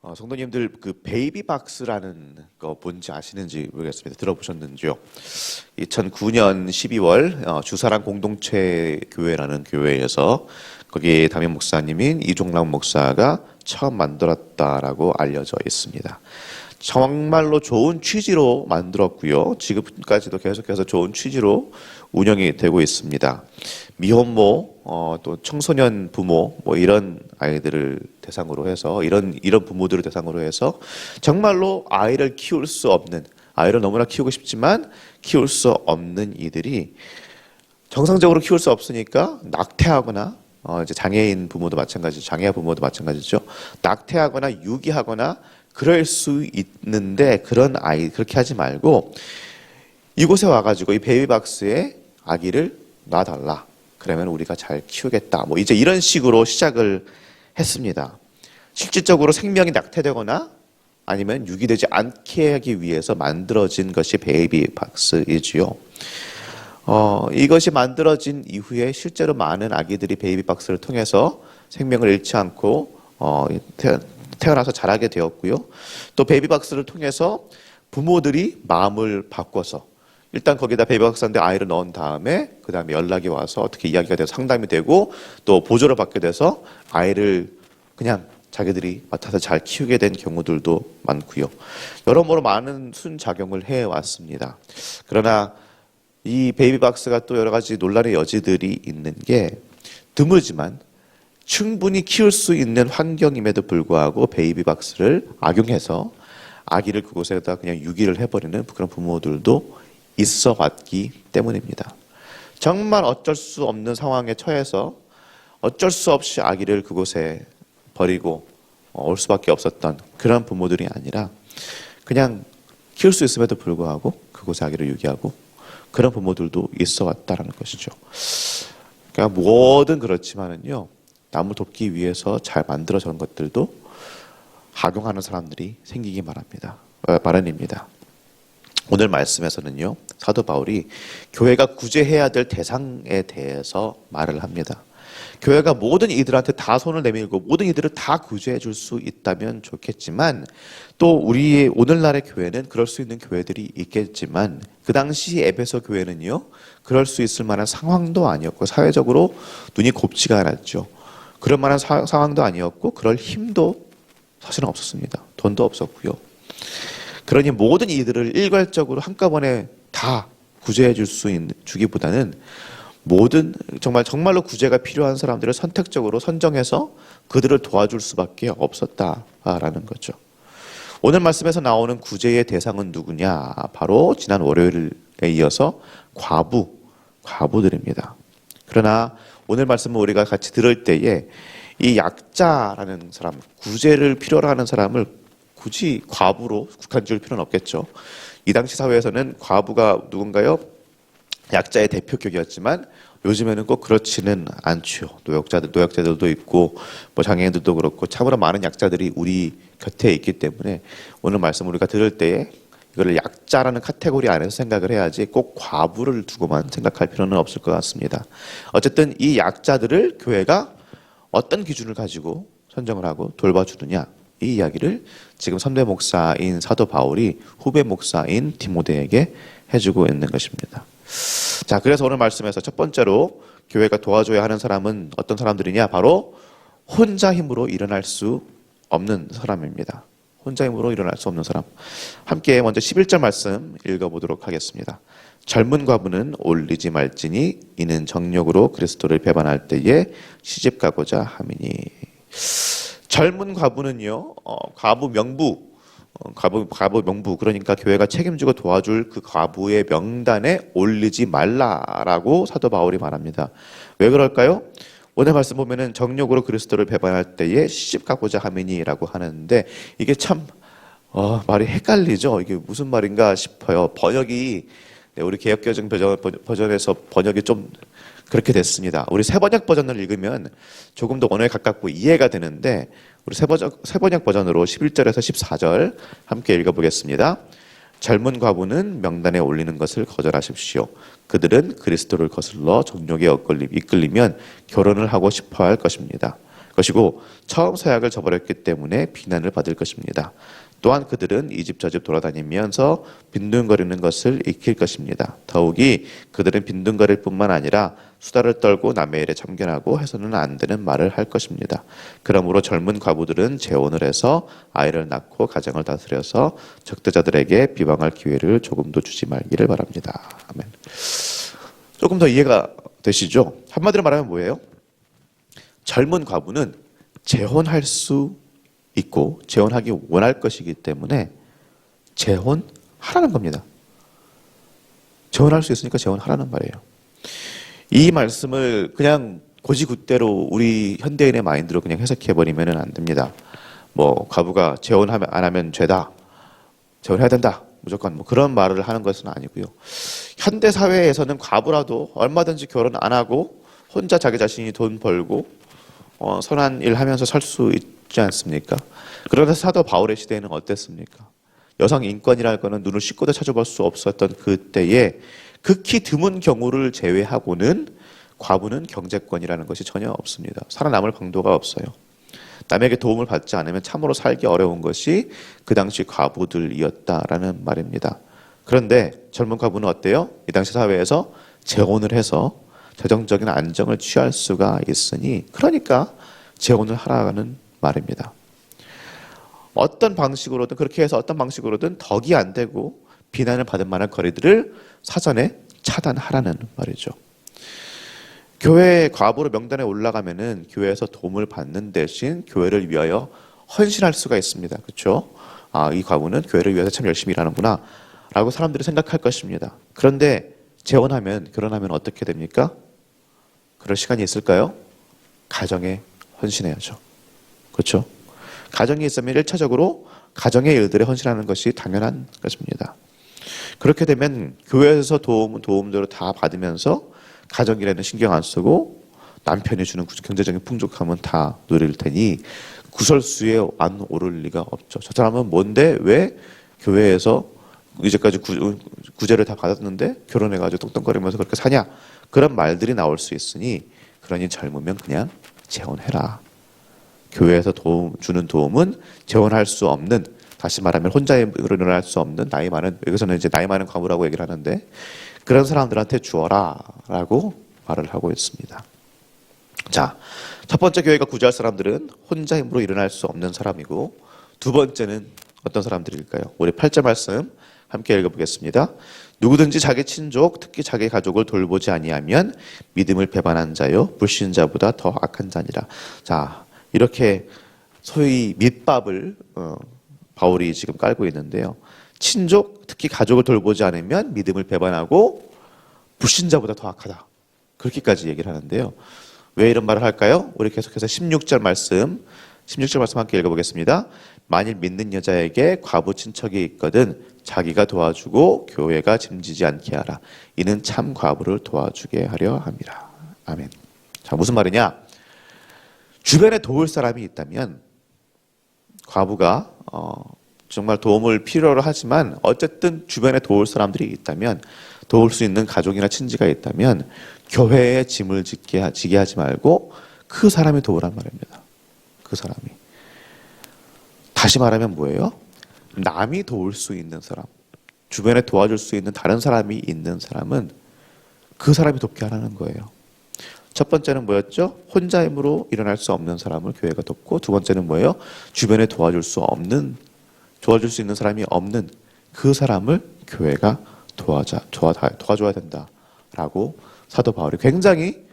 성도님들 그 베이비박스라는 거 뭔지 아시는지 모르겠습니다. 들어보셨는지요? 2009년 12월 주사랑 공동체 교회라는 교회에서 거기 담임 목사님인 이종락 목사가 처음 만들었다라고 알려져 있습니다. 정말로 좋은 취지로 만들었고요. 지금까지도 계속해서 좋은 취지로 운영이 되고 있습니다. 미혼모, 또 청소년 부모, 이런 아이들을 대상으로 해서 이런 부모들을 대상으로 해서 정말로 아이를 키울 수 없는, 아이를 너무나 키우고 싶지만 키울 수 없는 이들이 정상적으로 키울 수 없으니까 낙태하거나 이제 장애인 부모도 마찬가지죠. 장애아 부모도 마찬가지죠. 낙태하거나 유기하거나 그럴 수 있는데 그런 아이 그렇게 하지 말고 이곳에 와가지고 이 베이비박스에 아기를 놔달라. 그러면 우리가 잘 키우겠다. 이제 이런 식으로 시작을 했습니다. 실질적으로 생명이 낙태되거나 아니면 유기되지 않게 하기 위해서 만들어진 것이 베이비박스이지요. 이것이 만들어진 이후에 실제로 많은 아기들이 베이비박스를 통해서 생명을 잃지 않고 태어나서 자라게 되었고요. 또 베이비박스를 통해서 부모들이 마음을 바꿔서 일단 거기다 베이비박스한테 아이를 넣은 다음에 그 다음에 연락이 와서 어떻게 이야기가 돼서 상담이 되고 또 보조를 받게 돼서 아이를 그냥 자기들이 맡아서 잘 키우게 된 경우들도 많고요. 여러모로 많은 순작용을 해왔습니다. 그러나 이 베이비박스가 또 여러 가지 논란의 여지들이 있는 게 드물지만 충분히 키울 수 있는 환경임에도 불구하고 베이비박스를 악용해서 아기를 그곳에다 그냥 유기를 해버리는 그런 부모들도 있어 왔기 때문입니다. 정말 어쩔 수 없는 상황에 처해서 어쩔 수 없이 아기를 그곳에 버리고 올 수밖에 없었던 그런 부모들이 아니라 그냥 키울 수 있음에도 불구하고 그곳에 아기를 유기하고 그런 부모들도 있어 왔다라는 것이죠. 그러니까 뭐든 그렇지만은요, 남을 돕기 위해서 잘 만들어진 것들도 악용하는 사람들이 생기기 마련입니다. 오늘 말씀에서는요, 사도 바울이 교회가 구제해야 될 대상에 대해서 말을 합니다. 교회가 모든 이들한테 다 손을 내밀고 모든 이들을 다 구제해 줄 수 있다면 좋겠지만 또 우리의 오늘날의 교회는 그럴 수 있는 교회들이 있겠지만 그 당시 에베소 교회는요, 그럴 수 있을 만한 상황도 아니었고 사회적으로 눈이 곱지가 않았죠. 그럴 만한 상황도 아니었고 그럴 힘도 사실은 없었습니다. 돈도 없었고요. 그러니 모든 이들을 일괄적으로 한꺼번에 다 구제해 줄 수 있는 주기보다는 모든 정말로 구제가 필요한 사람들을 선택적으로 선정해서 그들을 도와줄 수밖에 없었다라는 거죠. 오늘 말씀에서 나오는 구제의 대상은 누구냐? 바로 지난 월요일에 이어서 과부들입니다. 그러나 오늘 말씀을 우리가 같이 들을 때에 이 약자라는 사람, 구제를 필요로 하는 사람을 굳이 과부로 국한지을 필요는 없겠죠. 이 당시 사회에서는 과부가 누군가요? 약자의 대표격이었지만 요즘에는 꼭 그렇지는 않죠. 노약자들도 있고 장애인들도 그렇고 참으로 많은 약자들이 우리 곁에 있기 때문에 오늘 말씀 우리가 들을 때에 이거를 약자라는 카테고리 안에서 생각을 해야지 꼭 과부를 두고만 생각할 필요는 없을 것 같습니다. 어쨌든 이 약자들을 교회가 어떤 기준을 가지고 선정을 하고 돌봐주느냐, 이 이야기를 지금 선배 목사인 사도 바울이 후배 목사인 디모데에게 해주고 있는 것입니다. 자, 그래서 오늘 말씀에서 첫 번째로 교회가 도와줘야 하는 사람은 어떤 사람들이냐? 바로 혼자 힘으로 일어날 수 없는 사람입니다. 혼자 힘으로 일어날 수 없는 사람. 함께 먼저 11절 말씀 읽어보도록 하겠습니다. 젊은 과부는 올리지 말지니 이는 정욕으로 그리스도를 배반할 때에 시집 가고자 함이니. 젊은 과부는요, 과부 명부, 그러니까 교회가 책임지고 도와줄 그 과부의 명단에 올리지 말라라고 사도 바울이 말합니다. 왜 그럴까요? 오늘 말씀 보면은 정욕으로 그리스도를 배반할 때에 시집 가고자 함이니라고 하는데 이게 참 말이 헷갈리죠. 이게 무슨 말인가 싶어요. 번역이 우리 개역개정 버전에서 번역이 좀 그렇게 됐습니다. 우리 새번역 버전을 읽으면 조금 더 언어에 가깝고 이해가 되는데 우리 새번역 버전으로 11절에서 14절 함께 읽어보겠습니다. 젊은 과부는 명단에 올리는 것을 거절하십시오. 그들은 그리스도를 거슬러 정욕에 이끌리면 결혼을 하고 싶어 할 것입니다. 것이고 처음 서약을 저버렸기 때문에 비난을 받을 것입니다. 또한 그들은 이 집 저 집 돌아다니면서 빈둥거리는 것을 익힐 것입니다. 더욱이 그들은 빈둥거릴 뿐만 아니라 수다를 떨고 남의 일에 참견하고 해서는 안 되는 말을 할 것입니다. 그러므로 젊은 과부들은 재혼을 해서 아이를 낳고 가정을 다스려서 적대자들에게 비방할 기회를 조금도 주지 말기를 바랍니다. 아멘. 조금 더 이해가 되시죠? 한마디로 말하면 뭐예요? 젊은 과부는 재혼할 수 있고 재혼하기 원할 것이기 때문에 재혼하라는 겁니다. 재혼할 수 있으니까 재혼하라는 말이에요. 이 말씀을 그냥 고지굿대로 우리 현대인의 마인드로 그냥 해석해버리면 안 됩니다. 뭐 과부가 재혼하면 안 하면 죄다, 재혼해야 된다, 무조건 뭐 그런 말을 하는 것은 아니고요. 현대 사회에서는 과부라도 얼마든지 결혼 안 하고 혼자 자기 자신이 돈 벌고 선한 일 하면서 살 수 있지 않습니까? 그러나 사도 바울의 시대에는 어땠습니까? 여성 인권이라는 것은 눈을 씻고도 찾아볼 수 없었던 그때에 극히 드문 경우를 제외하고는 과부는 경제권이라는 것이 전혀 없습니다. 살아남을 방도가 없어요. 남에게 도움을 받지 않으면 참으로 살기 어려운 것이 그 당시 과부들이었다라는 말입니다. 그런데 젊은 과부는 어때요? 이 당시 사회에서 재혼을 해서 재정적인 안정을 취할 수가 있으니 그러니까 재혼을 하라는 말입니다. 어떤 방식으로든 그렇게 해서 어떤 방식으로든 덕이 안 되고 비난을 받을 만한 거리들을 사전에 차단하라는 말이죠. 교회 과부로 명단에 올라가면은 교회에서 도움을 받는 대신 교회를 위하여 헌신할 수가 있습니다. 그렇죠? 이 과부는 교회를 위해서 참 열심히 일하는구나 라고 사람들이 생각할 것입니다. 그런데 재혼하면 결혼하면 어떻게 됩니까? 그럴 시간이 있을까요? 가정에 헌신해야죠. 그렇죠? 가정이 있으면 1차적으로 가정의 일들에 헌신하는 것이 당연한 것입니다. 그렇게 되면 교회에서 도움대로 다 받으면서 가정일에는 신경 안 쓰고 남편이 주는 경제적인 풍족함은 다 누릴 테니 구설수에 안 오를 리가 없죠. 저 사람은 뭔데 왜 교회에서 이제까지 구제를 다 받았는데 결혼해가지고 똥똥거리면서 그렇게 사냐, 그런 말들이 나올 수 있으니 그러니 젊으면 그냥 재혼해라. 교회에서 주는 도움은 재혼할 수 없는, 다시 말하면 혼자로 일어날 수 없는 나이 많은, 여기서는 이제 나이 많은 과부라고 얘기를 하는데 그런 사람들한테 주어라 라고 말을 하고 있습니다. 자, 첫 번째 교회가 구제할 사람들은 혼자 힘으로 일어날 수 없는 사람이고, 두 번째는 어떤 사람들일까요? 우리 8절 말씀 함께 읽어보겠습니다. 누구든지 자기 친족, 특히 자기 가족을 돌보지 아니하면 믿음을 배반한 자요 불신자보다 더 악한 자니라. 자, 이렇게 소위 밑밥을 바울이 지금 깔고 있는데요. 친족, 특히 가족을 돌보지 않으면 믿음을 배반하고 불신자보다 더 악하다. 그렇게까지 얘기를 하는데요. 왜 이런 말을 할까요? 우리 계속해서 16절 말씀 함께 읽어보겠습니다. 만일 믿는 여자에게 과부 친척이 있거든 자기가 도와주고 교회가 짐지지 않게 하라. 이는 참 과부를 도와주게 하려 함이라. 아멘. 자, 무슨 말이냐? 주변에 도울 사람이 있다면 과부가 정말 도움을 필요로 하지만 어쨌든 주변에 도울 사람들이 있다면, 도울 수 있는 가족이나 친지가 있다면 교회에 짐을 지게 하지 말고 그 사람이 도우란 말입니다. 그 사람이. 다시 말하면 뭐예요? 남이 도울 수 있는 사람, 주변에 도와줄 수 있는 다른 사람이 있는 사람은 그 사람이 돕게 하라는 거예요. 첫 번째는 뭐였죠? 혼자 힘으로 일어날 수 없는 사람을 교회가 돕고, 두 번째는 뭐예요? 주변에 도와줄 수 있는 사람이 없는 그 사람을 교회가 도와줘야 된다라고 사도 바울이 굉장히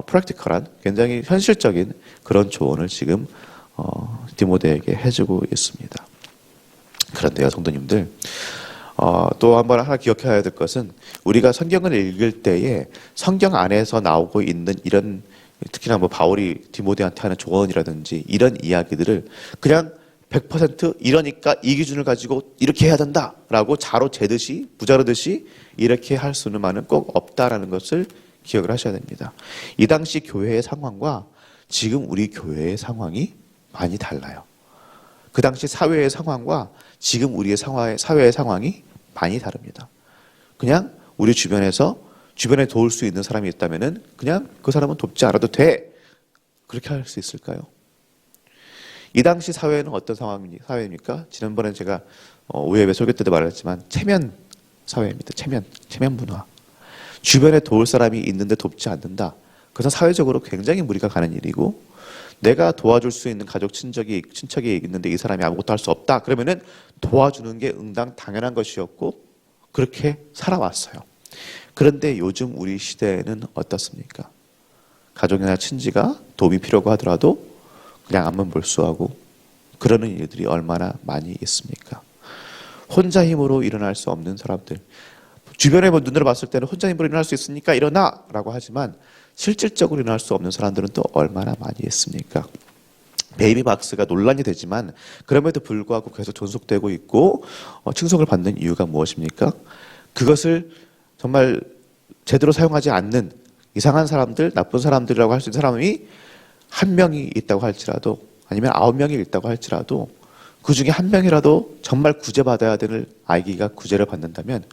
프랙티컬한, 굉장히 현실적인 그런 조언을 지금 디모데에게 해주고 있습니다. 그런데요, 성도님들, 또 한 번 하나 기억해야 될 것은, 우리가 성경을 읽을 때에 성경 안에서 나오고 있는 이런, 특히나 뭐 바울이 디모데한테 하는 조언이라든지 이런 이야기들을 그냥 100% 이러니까 이 기준을 가지고 이렇게 해야 된다라고 자로 재듯이 부자르듯이 이렇게 할 수는 꼭 없다라는 것을 기억을 하셔야 됩니다. 이 당시 교회의 상황과 지금 우리 교회의 상황이 많이 달라요. 그 당시 사회의 상황과 지금 우리의 사회의 상황이 많이 다릅니다. 그냥 우리 주변에 도울 수 있는 사람이 있다면은 그냥 그 사람은 돕지 않아도 돼. 그렇게 할 수 있을까요? 이 당시 사회는 어떤 사회입니까? 지난번에 제가 오예배 설교 때도 말했지만 체면 사회입니다. 체면 문화. 주변에 도울 사람이 있는데 돕지 않는다. 그것은 사회적으로 굉장히 무리가 가는 일이고, 내가 도와줄 수 있는 가족 친척이 있는데 이 사람이 아무것도 할 수 없다. 그러면은 도와주는 게 응당 당연한 것이었고 그렇게 살아왔어요. 그런데 요즘 우리 시대에는 어떻습니까? 가족이나 친지가 도움이 필요하고 하더라도 그냥 앞만 볼수하고 그러는 일들이 얼마나 많이 있습니까? 혼자 힘으로 일어날 수 없는 사람들, 주변에 눈으로 봤을 때는 혼자 힘으로 일어날 수 있으니까 일어나! 라고 하지만 실질적으로 일어날 수 없는 사람들은 또 얼마나 많이 있습니까? 베이비박스가 논란이 되지만 그럼에도 불구하고 계속 존속되고 있고 칭송을 받는 이유가 무엇입니까? 그것을 정말 제대로 사용하지 않는 이상한 사람들, 나쁜 사람들이라고 할 수 있는 사람이 한 명이 있다고 할지라도, 아니면 9명이 있다고 할지라도 그 중에 한 명이라도 정말 구제받아야 될 아이가 구제를 받는다면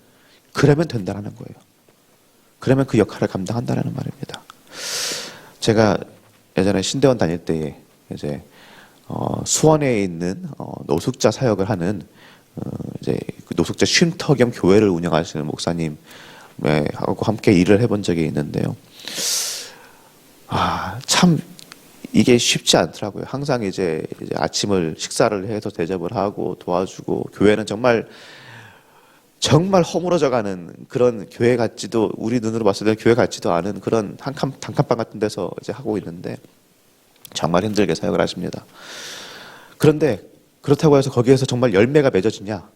그러면 된다는 거예요. 그러면 그 역할을 감당한다는 말입니다. 제가 예전에 신대원 다닐 때에 이제 수원에 있는 노숙자 사역을 하는 이제 그 노숙자 쉼터 겸 교회를 운영하시는 목사님하고 함께 일을 해본 적이 있는데요. 참 이게 쉽지 않더라고요. 항상 이제 아침을 식사를 해서 대접을 하고 도와주고, 교회는 정말 허물어져가는 그런 교회 같지도, 우리 눈으로 봤을 때 교회 같지도 않은 그런 단칸방 같은 데서 이제 하고 있는데 정말 힘들게 사역을 하십니다. 그런데 그렇다고 해서 거기에서 정말 열매가 맺어지냐?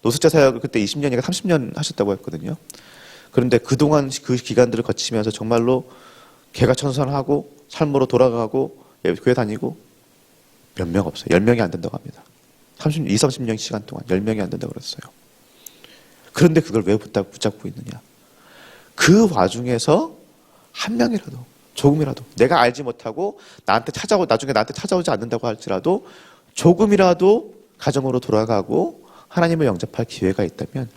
노숙자 사역을 그때 20년인가 30년 하셨다고 했거든요. 그런데 그동안 그 기간들을 거치면서 정말로 개가천선하고 삶으로 돌아가고 교회 다니고 몇 명 없어요. 10명이 안 된다고 합니다. 30년 시간 동안 10명이 안 된다고 그랬어요. 그런데 그걸 왜 붙잡고 있느냐? 그 와중에서 한 명이라도, 조금이라도, 내가 알지 못하고 나중에 나한테 찾아오지 않는다고 할지라도 조금이라도 가정으로 돌아가고 하나님을 영접할 기회가 있다면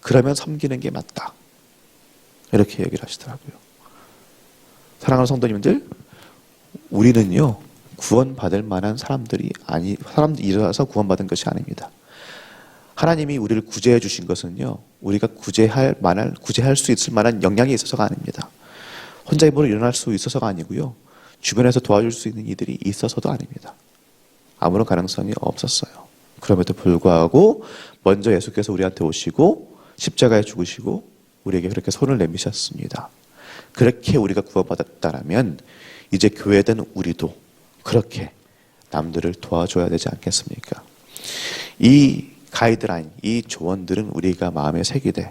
그러면 섬기는 게 맞다. 이렇게 얘기를 하시더라고요. 사랑하는 성도님들, 우리는요, 구원받을 만한 사람들이라서 구원받은 것이 아닙니다. 하나님이 우리를 구제해 주신 것은요, 우리가 구제할 수 있을 만한 역량이 있어서가 아닙니다. 혼자 힘으로 일어날 수 있어서가 아니고요, 주변에서 도와줄 수 있는 이들이 있어서도 아닙니다. 아무런 가능성이 없었어요. 그럼에도 불구하고 먼저 예수께서 우리한테 오시고 십자가에 죽으시고 우리에게 그렇게 손을 내미셨습니다. 그렇게 우리가 구원받았다라면 이제 교회된 우리도 그렇게 남들을 도와줘야 되지 않겠습니까? 이 가이드라인, 이 조언들은 우리가 마음에 새기되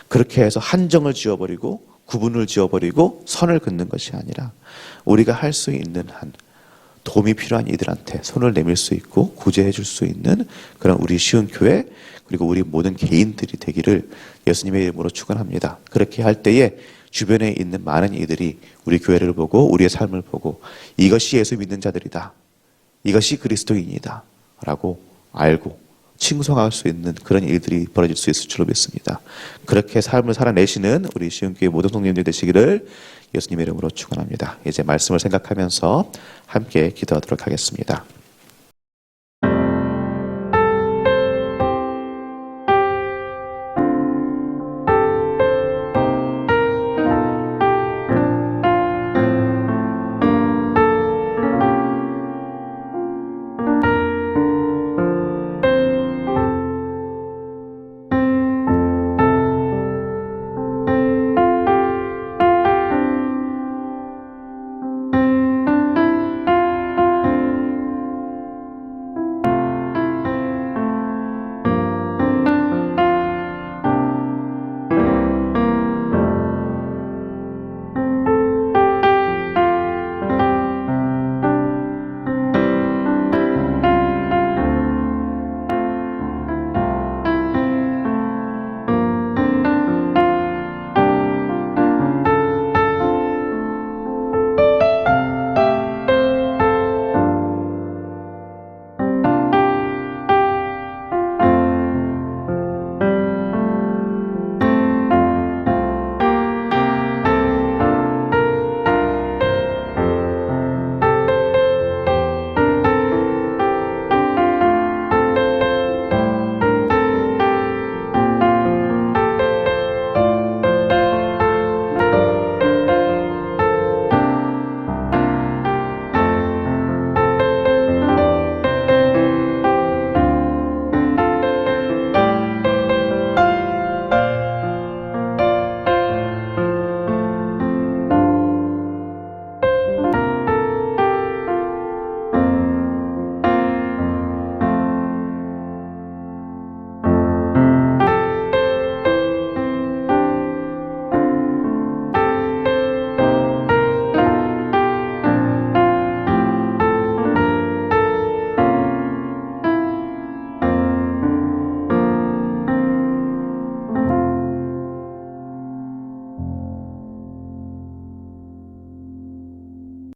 그렇게 해서 한정을 지어버리고 구분을 지어버리고 선을 긋는 것이 아니라 우리가 할 수 있는 한 도움이 필요한 이들한테 손을 내밀 수 있고 구제해 줄 수 있는 그런 우리 쉬운 교회, 그리고 우리 모든 개인들이 되기를 예수님의 이름으로 축원합니다. 그렇게 할 때에 주변에 있는 많은 이들이 우리 교회를 보고 우리의 삶을 보고 이것이 예수 믿는 자들이다, 이것이 그리스도인이다 라고 알고 칭송할 수 있는 그런 일들이 벌어질 수 있을 줄로 믿습니다. 그렇게 삶을 살아내시는 우리 시온교회 모든 성도님들 되시기를 예수님의 이름으로 축원합니다. 이제 말씀을 생각하면서 함께 기도하도록 하겠습니다.